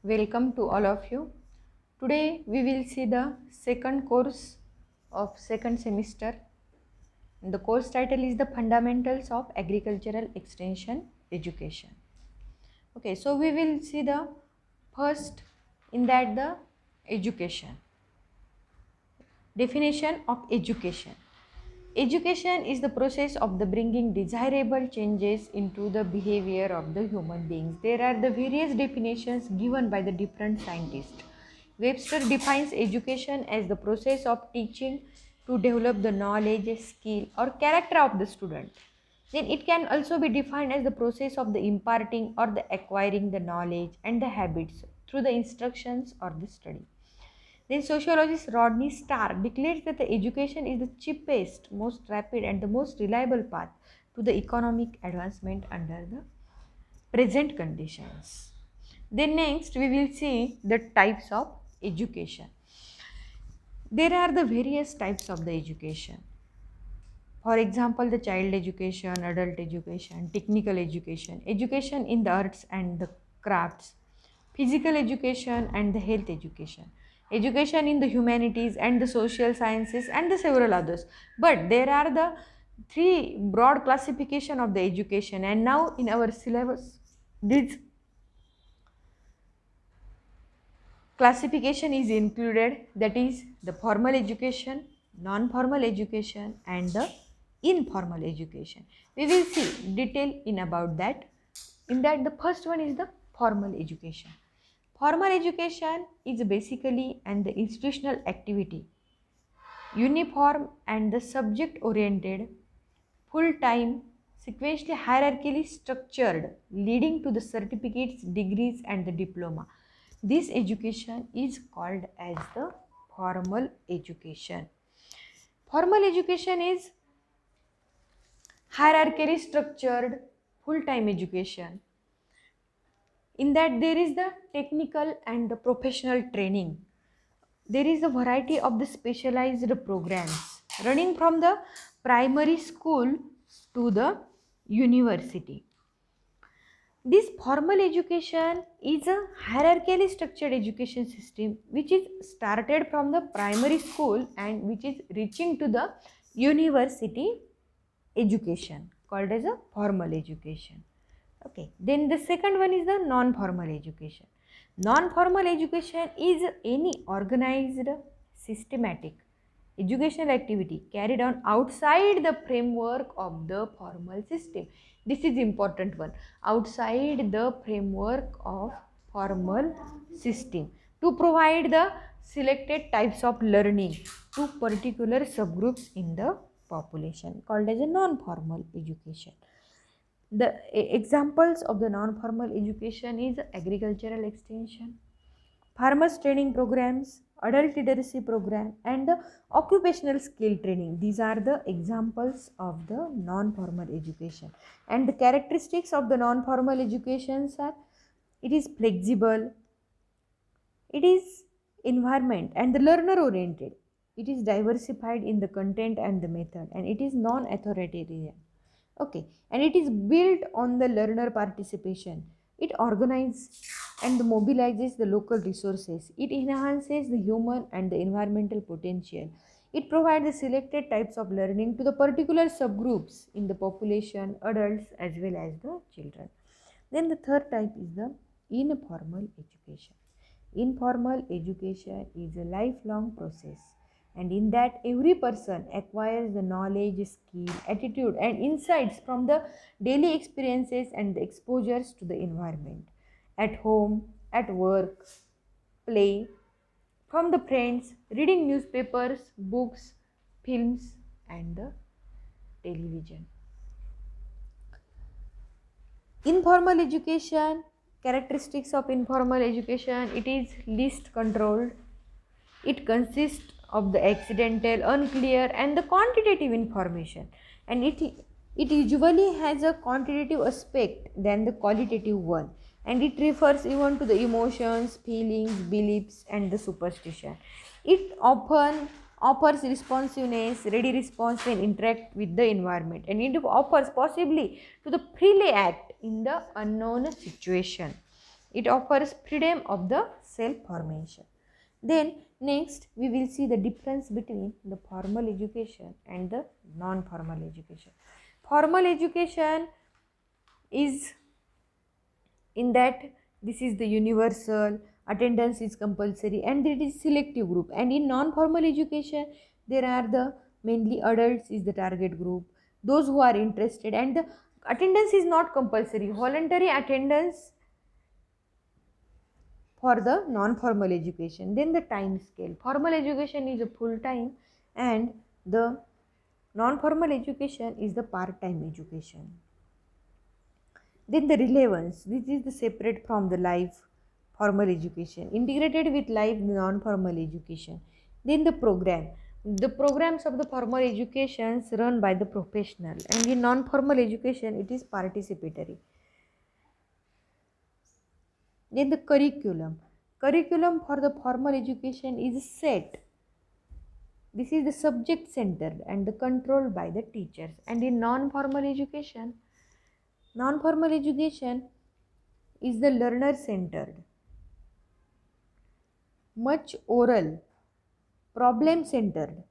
Welcome to all of you. Today we will see the second course of second semester. The course title is the Fundamentals of Agricultural Extension Education. Okay, so we will see the first in that the education. Definition of education. Education is the process of the bringing desirable changes into the behavior of the human beings. There are the various definitions given by the different scientists. Webster defines education as the process of teaching to develop the knowledge, skill or character of the student. Then it can also be defined as the process of the imparting or the acquiring the knowledge and the habits through the instructions or the study. Then sociologist Rodney Starr declares that the education is the cheapest, most rapid and the most reliable path to the economic advancement under the present conditions. Then next we will see the types of education. There are the various types of the education. For example, the child education, adult education, technical education, education in the arts and the crafts, physical education and the health education, education in the humanities and the social sciences and the several others. But there are the three broad classification of the education, and now in our syllabus this classification is included, that is the formal education, non-formal education and the informal education. We will see detail in about that. In that the first one is the formal education. Formal education is basically and the institutional activity, uniform and the subject oriented, full time, sequentially hierarchically structured, leading to the certificates, degrees and the diploma. This education is called as the formal education. Formal education is hierarchically structured, full time education. In that there is the technical and the professional training. There is a variety of the specialized programs running from the primary school to the university. This formal education is a hierarchically structured education system which is started from the primary school and which is reaching to the university education, called as a formal education. Okay, then the second one is the non-formal education. Non-formal education is any organized, systematic educational activity carried on outside the framework of the formal system. This is important one. Outside the framework of formal system to provide the selected types of learning to particular subgroups in the population, called as a non-formal education. The examples of the non-formal education is agricultural extension, farmers training programs, adult literacy program and the occupational skill training. These are the examples of the non-formal education. And the characteristics of the non-formal educations are: it is flexible, it is environment and the learner oriented, it is diversified in the content and the method, and it is non-authoritarian. Okay, and it is built on the learner participation. It organizes and mobilizes the local resources. It enhances the human and the environmental potential. It provides the selected types of learning to the particular subgroups in the population, adults as well as the children. Then the third type is the informal education. Informal education is a lifelong process, and in that every person acquires the knowledge, skill, attitude and insights from the daily experiences and the exposures to the environment, at home, at work, play, from the friends, reading newspapers, books, films and the television. Informal education, characteristics of informal education: it is least controlled, it consists of the accidental, unclear and the quantitative information, and it usually has a quantitative aspect than the qualitative one, and it refers even to the emotions, feelings, beliefs and the superstition. It often offers responsiveness, ready response when interact with the environment, and it offers possibly to the freely act in the unknown situation. It offers freedom of the self-formation. Then next we will see the difference between the formal education and the non-formal education. Formal education is in that this is the universal, attendance is compulsory, and it is selective group. And in non-formal education there are the mainly adults is the target group, those who are interested, and the attendance is not compulsory, voluntary attendance for the non-formal education. Then the time scale, formal education is a full time and the non-formal education is the part-time education. Then the relevance, this is the separate from the life formal education, integrated with life non-formal education. Then the program, the programs of the formal educations run by the professional, and in non-formal education it is participatory. Then the curriculum, curriculum for the formal education is set. This is the subject centered and the controlled by the teachers. And in non-formal education, non-formal education is the learner centered, much oral, problem centered.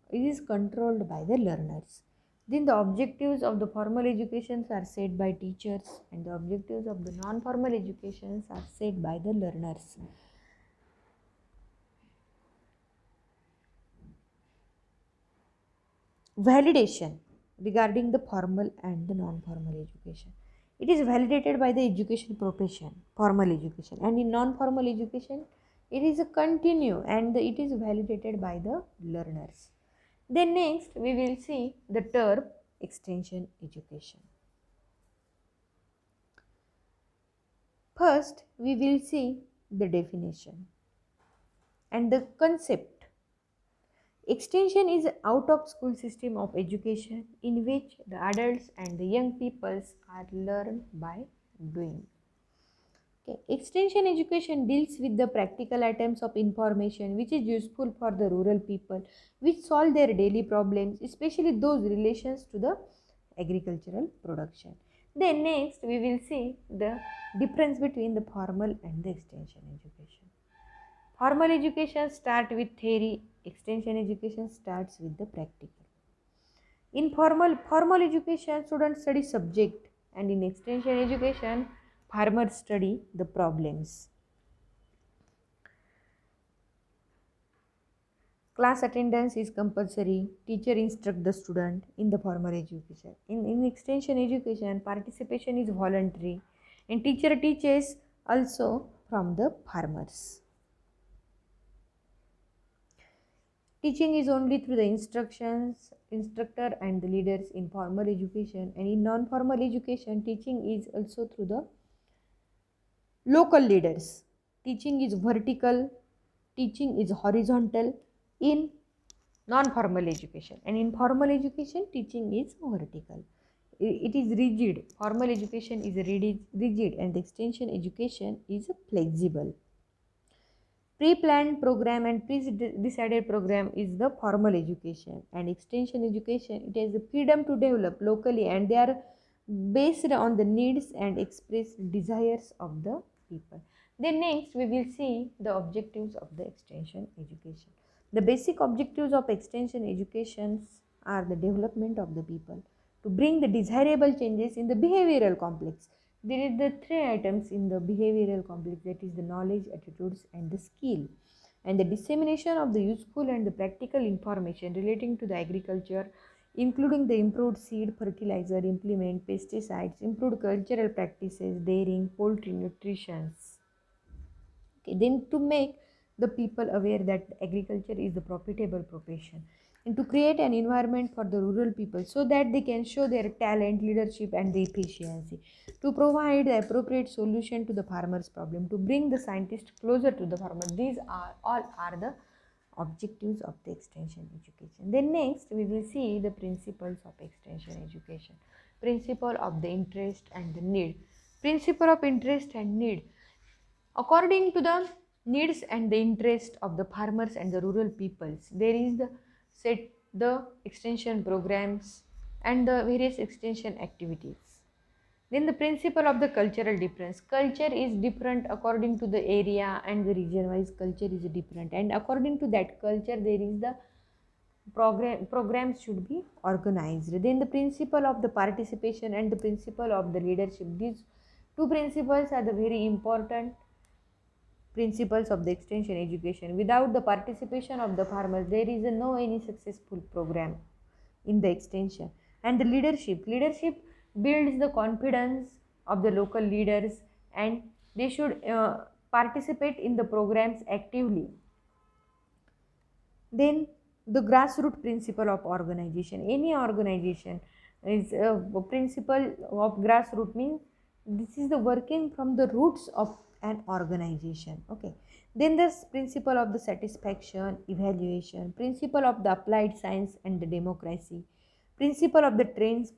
It is controlled by the learners. Then the objectives of the formal educations are set by teachers and the objectives of the non-formal educations are set by the learners. Validation regarding the formal and the non-formal education. It is validated by the education profession, formal education, and in non-formal education it is a continue and it is validated by the learners. Then next we will see the term extension education. First we will see the definition and the concept. Extension is an out of school system of education in which the adults and the young peoples are learned by doing. Okay. Extension education deals with the practical items of information which is useful for the rural people, which solve their daily problems, especially those relations to the agricultural production. Then next we will see the difference between the formal and the extension education. Formal education starts with theory, extension education starts with the practical. In formal education, students study subject, and in extension education, farmers study the problems. Class attendance is compulsory. Teacher instruct the student in the formal education. In extension education, participation is voluntary, and teacher teaches also from the farmers. Teaching is only through the instructor and the leaders in formal education, and in non-formal education, teaching is also through the local leaders. Teaching is vertical, teaching is horizontal in non-formal education, and in formal education, teaching is vertical. It is rigid. Formal education is rigid, and the extension education is flexible. Pre-planned program and pre-decided program is the formal education, and extension education, it has the freedom to develop locally and they are based on the needs and expressed desires of the people. Then next we will see the objectives of the extension education. The basic objectives of extension education are the development of the people to bring the desirable changes in the behavioral complex. There is the three items in the behavioral complex, that is the knowledge, attitudes and the skill, and the dissemination of the useful and the practical information relating to the agriculture, including the improved seed, fertilizer, implement, pesticides, improved cultural practices, dairying, poultry, nutrition. Okay, then to make the people aware that agriculture is the profitable profession, and to create an environment for the rural people so that they can show their talent, leadership and the efficiency, to provide the appropriate solution to the farmer's problem, to bring the scientist closer to the farmer. These are all are the objectives of the extension education. Then next we will see the principles of extension education. Principle of the interest and the need. Principle of interest and need. According to the needs and the interest of the farmers and the rural peoples, there is the set the extension programs and the various extension activities. Then the principle of the cultural difference. Culture is different according to the area, and the region wise culture is different, and according to that culture there is the programs should be organized. Then the principle of the participation and the principle of the leadership. These two principles are the very important principles of the extension education. Without the participation of the farmers, there is no any successful program in the extension. And the leadership builds the confidence of the local leaders, and they should participate in the programs actively. Then the grassroots principle of organization. Any organization is a principle of grassroots means this is the working from the roots of an organization. Okay. Then there's principle of the satisfaction, evaluation, principle of the applied science and the democracy, principle of the trained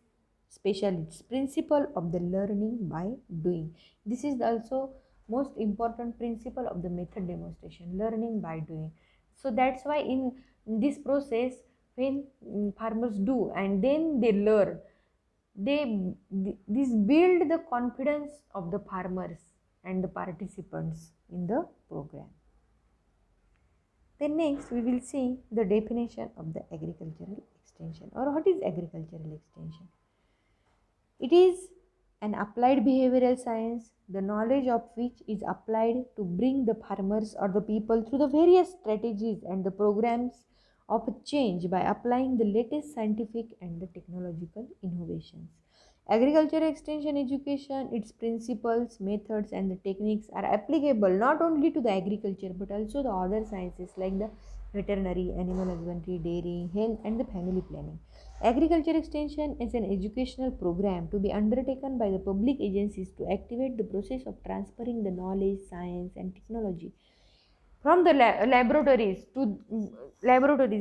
specialists, principle of the learning by doing. This is also most important principle of the method demonstration, learning by doing. So that's why in this process, when farmers do and then they learn, this build the confidence of the farmers and the participants in the program. Then next we will see the definition of the agricultural extension, or what is agricultural extension. It is an applied behavioral science, the knowledge of which is applied to bring the farmers or the people through the various strategies and the programs of change by applying the latest scientific and the technological innovations. Agriculture extension education, its principles, methods, and the techniques are applicable not only to the agriculture but also the other sciences like the veterinary, animal husbandry, dairy, health, and the family planning. Agriculture extension is an educational program to be undertaken by the public agencies to activate the process of transferring the knowledge, science, and technology from the laboratories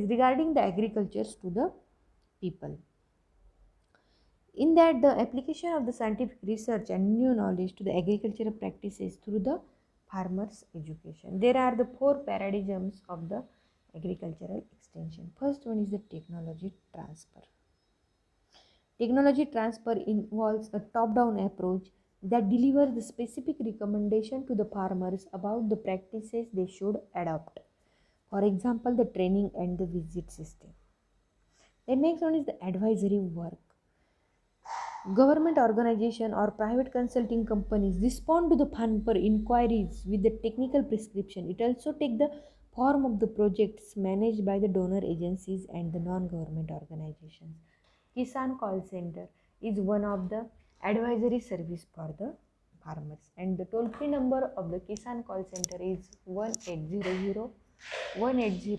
regarding the agricultures to the people. In that, the application of the scientific research and new knowledge to the agricultural practices through the farmers' education. There are the four paradigms of the agricultural extension. First one is the technology transfer. Technology transfer involves a top-down approach that delivers the specific recommendation to the farmers about the practices they should adopt. For example, the training and the visit system. The next one is the advisory work. Government organization or private consulting companies respond to the farmer inquiries with the technical prescription. It also takes the form of the projects managed by the donor agencies and the non-government organizations. Kisan Call Center is one of the advisory service for the farmers, and the toll-free number of the Kisan Call Center is 1800 180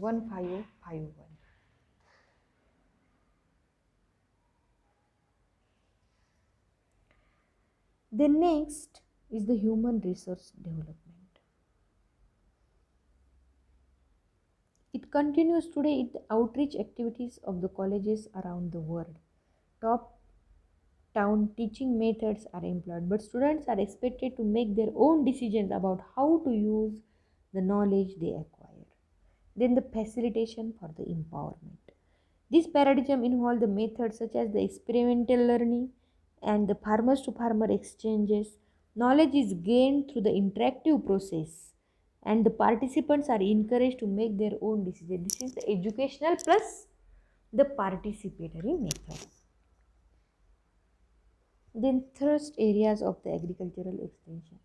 1551. The next is the human resource development. It continues today with the outreach activities of the colleges around the world. Top-down teaching methods are employed, but students are expected to make their own decisions about how to use the knowledge they acquire. Then the facilitation for the empowerment. This paradigm involves the methods such as the experimental learning and the farmers to farmer exchanges. Knowledge is gained through the interactive process, and the participants are encouraged to make their own decisions. This is the educational plus the participatory method. Then thrust areas of the agricultural extension: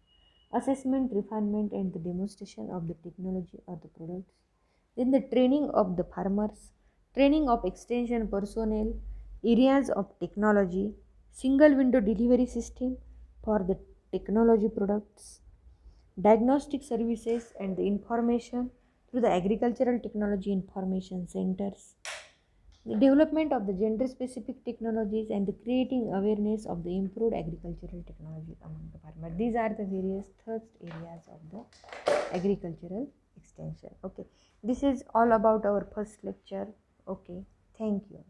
assessment, refinement, and the demonstration of the technology or the products. Then the training of the farmers, training of extension personnel, areas of technology, single window delivery system for the technology products, diagnostic services and the information through the agricultural technology information centers, the development of the gender specific technologies, and the creating awareness of the improved agricultural technology among the farmers. These are the various thrust areas of the agricultural extension. Okay, this is all about our first lecture. Okay, thank you.